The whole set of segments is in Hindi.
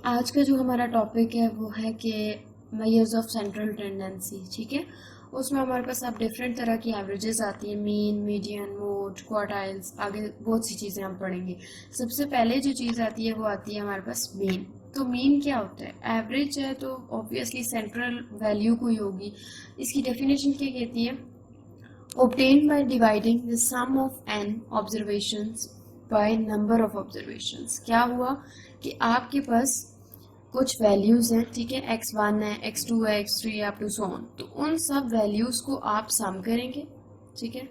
आज का जो हमारा टॉपिक है वो है कि मेजर्स ऑफ सेंट्रल टेंडेंसी। ठीक है, उसमें हमारे पास अब डिफरेंट तरह की एवरेजेस आती है, मीन, मीडियन, मोड, क्वार्टाइल्स, आगे बहुत सी चीज़ें हम पढ़ेंगे। सबसे पहले जो चीज़ आती है वो आती है हमारे पास मीन। तो मीन क्या होता है? एवरेज है तो ऑब्वियसली सेंट्रल वैल्यू कोई होगी। इसकी डेफिनेशन क्या कहती है? obtained by dividing the sum of n observations by number of observations। क्या हुआ कि आपके पास कुछ वैल्यूज हैं, ठीक है, x1 है, x2 है, x3 है, अप टू सो ऑन। तो उन सब वैल्यूज को आप सम करेंगे, ठीक है,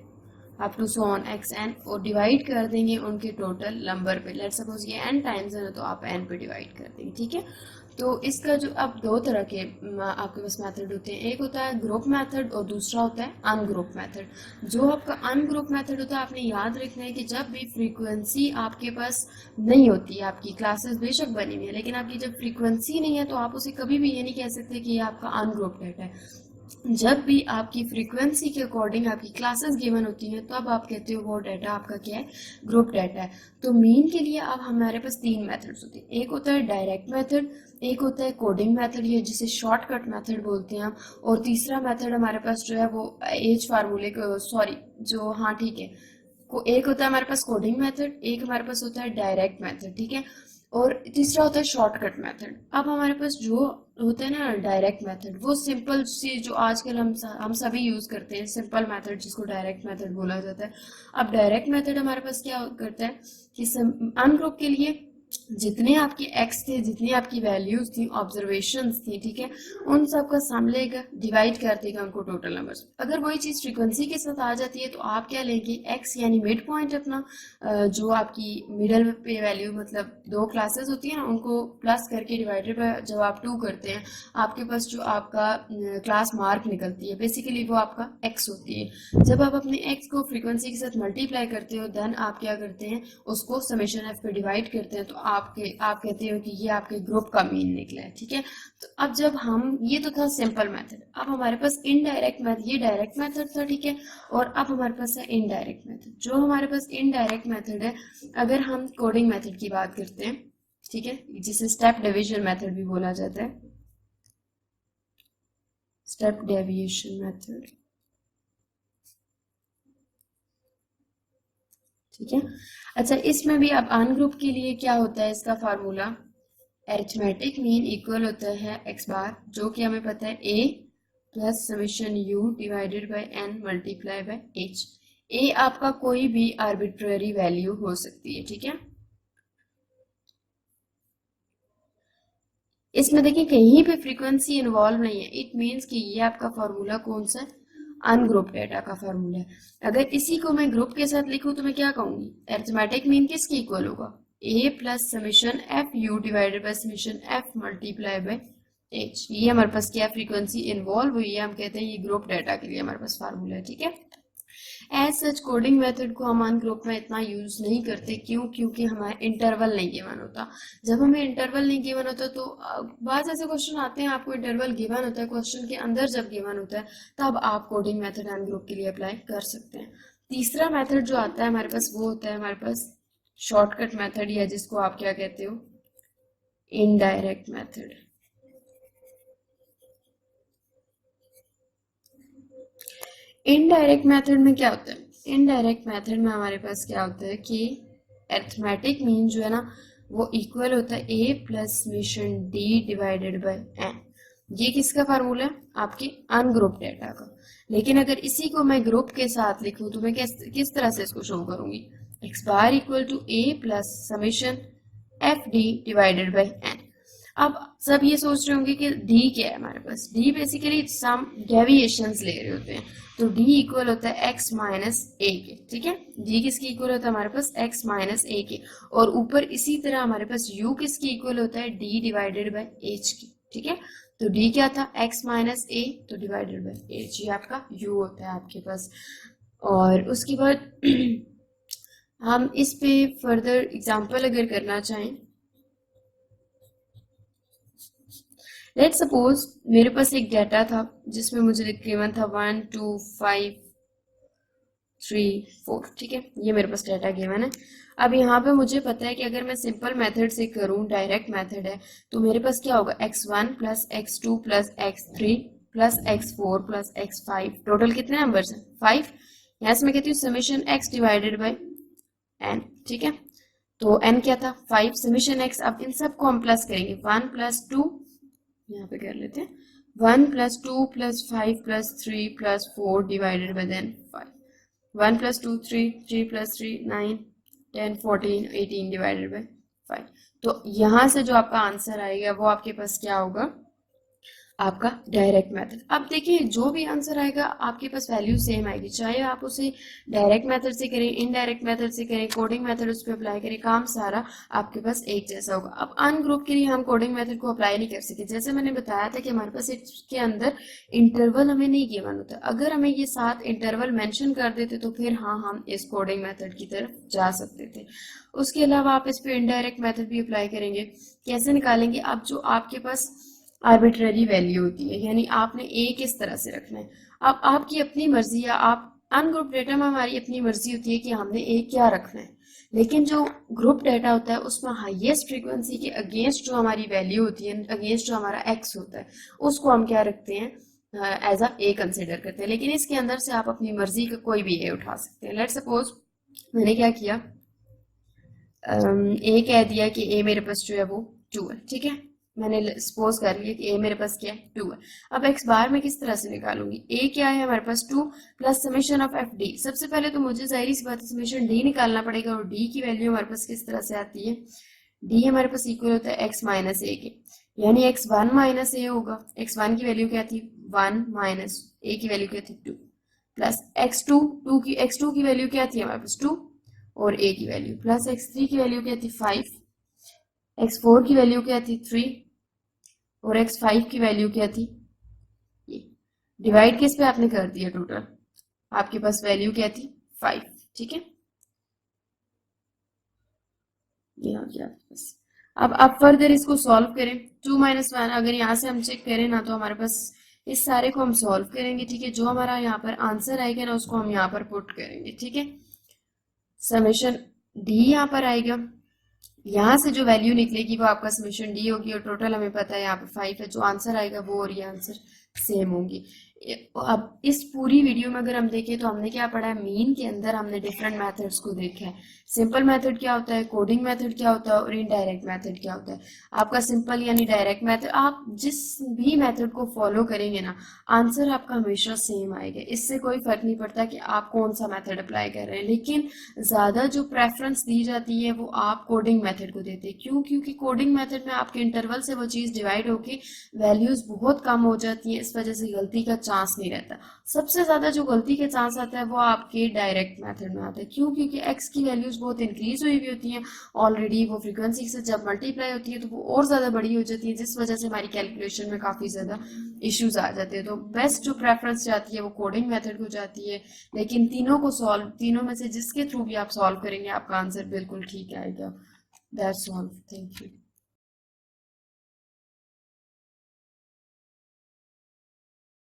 up to so on xn, और डिवाइड कर देंगे उनके टोटल नंबर पे। लेट सपोज ये n टाइम्स है तो आप n पे डिवाइड कर देंगे, ठीक है। तो इसका जो अब दो तरह के आपके पास मेथड होते हैं, एक होता है ग्रुप मेथड और दूसरा होता है अनग्रुप मेथड। जो आपका अनग्रुप मेथड होता है, आपने याद रखना है कि जब भी फ्रीक्वेंसी आपके पास नहीं होती, आपकी क्लासेस बेशक बनी हुई है लेकिन आपकी जब फ्रीक्वेंसी नहीं है तो आप उसे कभी भी ये नहीं कह सकते कि ये आपका अनग्रुप डेटा है। जब भी आपकी फ्रीक्वेंसी के अकॉर्डिंग आपकी क्लासेस गिवन होती हैं तब आप कहते हो वो डाटा आपका क्या है, ग्रुप डाटा है। तो मीन के लिए अब हमारे पास तीन मेथड्स होते हैं, एक होता है डायरेक्ट मेथड, एक होता है कोडिंग मेथड, ये जिसे शॉर्टकट मेथड बोलते हैं हम, और तीसरा मेथड हमारे पास जो है वो एज फार्मूले, सॉरी जो, हाँ ठीक है, को एक होता है हमारे पास कोडिंग मेथड, एक हमारे पास होता है डायरेक्ट मेथड, ठीक है, और तीसरा होता है शॉर्टकट मेथड। अब हमारे पास जो होता है ना डायरेक्ट मेथड, वो सिंपल सी जो आजकल हम सभी यूज करते हैं, सिंपल मेथड जिसको डायरेक्ट मेथड बोला जाता है। अब डायरेक्ट मेथड हमारे पास क्या करता है कि अनग्रुप के लिए जितने आपके एक्स थे, जितनी आपकी वैल्यूज थी, ऑब्जर्वेशंस थी, ठीक है, उन सब का सम लेगा, डिवाइड कर देगा उनको टोटल नंबर्स। अगर वही चीज फ्रीक्वेंसी के साथ आ जाती है तो आप क्या लेंगे, एक्स यानी मिड पॉइंट अपना, जो आपकी मिडल पे वैल्यू, मतलब दो क्लासेस होती है ना, उनको प्लस करके डिवाइडेड बाय जब आप 2 करते हैं, आपके पास जो आपका क्लास मार्क निकलती है बेसिकली वो आपका एक्स होती है। जब आप अपने एक्स को फ्रीक्वेंसी के साथ मल्टीप्लाई करते हो देन आप क्या करते हैं, उसको समेशन एफ पे डिवाइड करते हैं, तो आप कहते हो कि ये आपके ग्रुप का मीन निकला है, ठीक है। तो अब जब हम, ये तो था सिंपल मेथड, अब हमारे पास इनडायरेक्ट मेथड, ये डायरेक्ट मेथड था, ठीक है, और अब हमारे पास है इनडायरेक्ट मेथड। जो हमारे पास इनडायरेक्ट मेथड है, अगर हम कोडिंग मेथड की बात करते हैं, ठीक है, जिसे स्टेप डिवीजन मेथड भी बोला जाता है, स्टेप डेविएशन मेथड, ठीक है। अच्छा, इसमें भी अब अनग्रुप के लिए क्या होता है इसका फार्मूला, अरिथमेटिक मीन इक्वल होता है एक्स बार, जो कि हमें पता है a plus summation u divided by n multiply by h. A आपका कोई भी आर्बिट्ररी वैल्यू हो सकती है, ठीक है। इसमें देखिए कहीं पे फ्रीक्वेंसी इन्वॉल्व नहीं है, इट मीन्स कि ये आपका फॉर्मूला कौन सा है, अनग्रुप डेटा का फॉर्मूला है। अगर इसी को मैं ग्रुप के साथ लिखूं तो मैं क्या कहूंगी, अरिथमेटिक मीन किसके इक्वल होगा, a plus summation f u divided by summation f multiply by h. ये हमारे पास क्या फ्रीक्वेंसी इन्वॉल्व हुई है, हम कहते हैं ये ग्रुप डेटा के लिए हमारे पास फार्मूला है, ठीक है। एज सच कोडिंग मेथड को हम अन ग्रुप में इतना यूज नहीं करते, क्यों? क्योंकि हमारा इंटरवल नहीं गिवन होता। जब हमें इंटरवल नहीं गिवन होता तो बहुत ऐसे क्वेश्चन आते हैं, आपको इंटरवल गिवन होता है, क्वेश्चन के अंदर जब गिवन होता है तब आप कोडिंग मेथड अन ग्रुप के लिए अप्लाई कर सकते हैं। तीसरा मेथड जो आता है हमारे पास वो होता है हमारे पास शॉर्टकट मेथड, या जिसको आप क्या कहते हो, इनडायरेक्ट मेथड। इनडायरेक्ट मेथड में क्या होता है, इनडायरेक्ट मेथड में हमारे पास क्या होता है कि अरिथमेटिक मीन जो है ना वो इक्वल होता है a plus summation d divided by n. ये किसका फार्मूला है, आपके अनग्रुप डेटा का। लेकिन अगर इसी को मैं ग्रुप के साथ लिखूं तो मैं किस तरह से इसको शो करूंगी, x bar equal to a plus summation f d divided by n. अब सब ये सोच रहे होंगे कि डी क्या है, हमारे पास डी बेसिकली सम डेविएशंस ले रहे होते हैं, तो डी इक्वल होता है एक्स माइनस ए के, ठीक है। डी किसकी इक्वल होता है हमारे पास, एक्स माइनस ए के, और ऊपर इसी तरह हमारे पास यू किसकी इक्वल होता है, डी डिवाइडेड बाय एच की, ठीक है। तो डी क्या था, एक्स माइनस ए, तो डिवाइडेड बाय एच, ये आपका यू होता है आपके पास। और उसके बाद हम इस पे फर्दर एग्जांपल अगर करना चाहें, लेट सपोज मेरे पास एक डाटा था जिसमें मुझे गिवन था 1 2 5 3 4, ठीक है, ये मेरे पास डाटा गिवन है। अब यहाँ पे मुझे पता है कि अगर मैं सिंपल मेथड से करूँ, डायरेक्ट मेथड है, तो मेरे पास क्या होगा, x1 plus x2 plus x3 plus x4 plus x5, total कितने नंबर्स हैं, 5। यहाँ से मैं कहती हूँ summation x divided by n, ठीक है। तो n क्या था, 5, समेशन x। अब इन सबको हम प्लस करेंगे, 1 प्लस 2, यहाँ पे कर लेते हैं, 1 plus 2 plus 5 plus 3 plus 4 divided by then 5, 1 plus 2 3, 3 plus 3 9, 10 14 18 divided by 5। तो यहाँ से जो आपका आंसर आएगा वो आपके पास क्या होगा, आपका डायरेक्ट मेथड। अब देखिए जो भी आंसर आएगा आपके पास वैल्यू सेम आएगी, चाहे आप उसे डायरेक्ट मेथड से करें, इनडायरेक्ट मेथड से करें, कोडिंग मेथड उस पर अप्लाई करें, काम सारा आपके पास एक जैसा होगा। अब अनग्रुप के लिए हम कोडिंग मेथड को अप्लाई नहीं कर सकते, जैसे मैंने बताया था कि हमारे पास इसके अंदर इंटरवल हमें नहीं गिवन होता। अगर हमें ये 7 इंटरवल मेंशन कर देते तो फिर हाँ हम इस कोडिंग मेथड की तरफ जा सकते थे। उसके अलावा आप इस पर इनडायरेक्ट मेथड भी अप्लाई करेंगे। कैसे निकालेंगे, अब जो आपके पास आर्बिट्ररी वैल्यू होती है, यानी आपने ए किस तरह से रखना है, अब आपकी अपनी मर्जी, या आप अनग्रुप डेटा में हमारी अपनी मर्जी होती है कि हमने ए क्या रखना है, लेकिन जो ग्रुप डेटा होता है उसमें हाईएस्ट फ्रीक्वेंसी के अगेंस्ट जो हमारी वैल्यू होती है, अगेंस्ट जो हमारा एक्स होता है, उसको हम क्या रखते हैं, एज अ ए कंसिडर करते हैं। लेकिन इसके अंदर से आप अपनी मर्जी का कोई भी ए उठा सकते हैं। लेट सपोज मैंने क्या किया, ए कह दिया कि ए मेरे पास जो है वो 2 है, ठीक है, मैंने सपोज कर लिया कि ए मेरे पास क्या है, 2 है। अब एक्स बार में किस तरह से निकालूंगी, ए क्या है हमारे पास 2 plus summation of F D. सबसे पहले तो मुझे जाहिर सी बात है समेशन डी निकालना पड़ेगा, और डी की वैल्यू हमारे पास किस तरह से आती है, डी हमारे पास इक्वल होता है एक्स माइनस ए के, यानी एक्स वन माइनस ए होगा। एक्स वन की वैल्यू क्या थी 1 माइनस ए की वैल्यू क्या थी 2 प्लस एक्स टू की वैल्यू क्या थी हमारे पास 2 और ए की वैल्यू, प्लस x3 की वैल्यू क्या थी 5, x4 की वैल्यू क्या थी 3 और x5 की वैल्यू क्या थी ये। डिवाइड किस पे आपने कर दिया, टोटल आपके पास वैल्यू क्या थी 5, ठीक है, ये हो गया आपके पास। अब फर्दर इसको सॉल्व करें, 2 माइनस 1, अगर यहाँ से हम चेक करें ना तो हमारे पास इस सारे को हम सॉल्व करेंगे, ठीक है, जो हमारा यहाँ पर आंसर आएगा ना उसको हम यहाँ पर पुट करेंगे, ठीक है। समेशन डी यहाँ पर आएगा, यहाँ से जो वैल्यू निकलेगी वो आपका समेशन डी होगी, और टोटल हमें पता है यहाँ पे 5 है, जो आंसर आएगा वो और ये आंसर सेम होंगी। अब इस पूरी वीडियो में अगर हम देखें तो हमने क्या पढ़ा है, मीन के अंदर हमने डिफरेंट मेथड्स को देखा है। सिंपल मेथड क्या होता है, कोडिंग मेथड क्या होता है, और इनडायरेक्ट मेथड क्या होता है। आपका सिंपल यानी डायरेक्ट मेथड, आप जिस भी मेथड को फॉलो करेंगे ना आंसर आपका हमेशा सेम आएगा, इससे कोई फर्क नहीं पड़ता कि आप कौन सा मेथड अप्लाई कर रहे हैं। लेकिन ज़्यादा जो प्रेफरेंस दी जाती है वो आप कोडिंग मेथड को देते हैं, क्यों, क्योंकि कोडिंग मेथड में आपके इंटरवल से वो चीज़ डिवाइड होके वैल्यूज़ बहुत कम हो जाती है, इस वजह से गलती का चांस नहीं रहता। सबसे ज़्यादा जो गलती के चांस आता है वो आपके डायरेक्ट मेथड में आता है, क्यों, क्योंकि एक्स की वैल्यूज़ बहुत इंक्रीज हुई हुई होती हैं ऑलरेडी, वो फ्रीक्वेंसी से जब मल्टीप्लाई होती है तो वो और ज़्यादा बड़ी हो जाती है, जिस वजह से हमारी कैलकुलेशन में काफ़ी ज़्यादा इश्यूज आ जाते हैं। तो बेस्ट जो प्रेफरेंस जाती है वो कोडिंग मेथड को जाती है, लेकिन तीनों में से जिसके थ्रू भी आप सॉल्व करेंगे आपका आंसर बिल्कुल ठीक आएगा। That's all, thank you.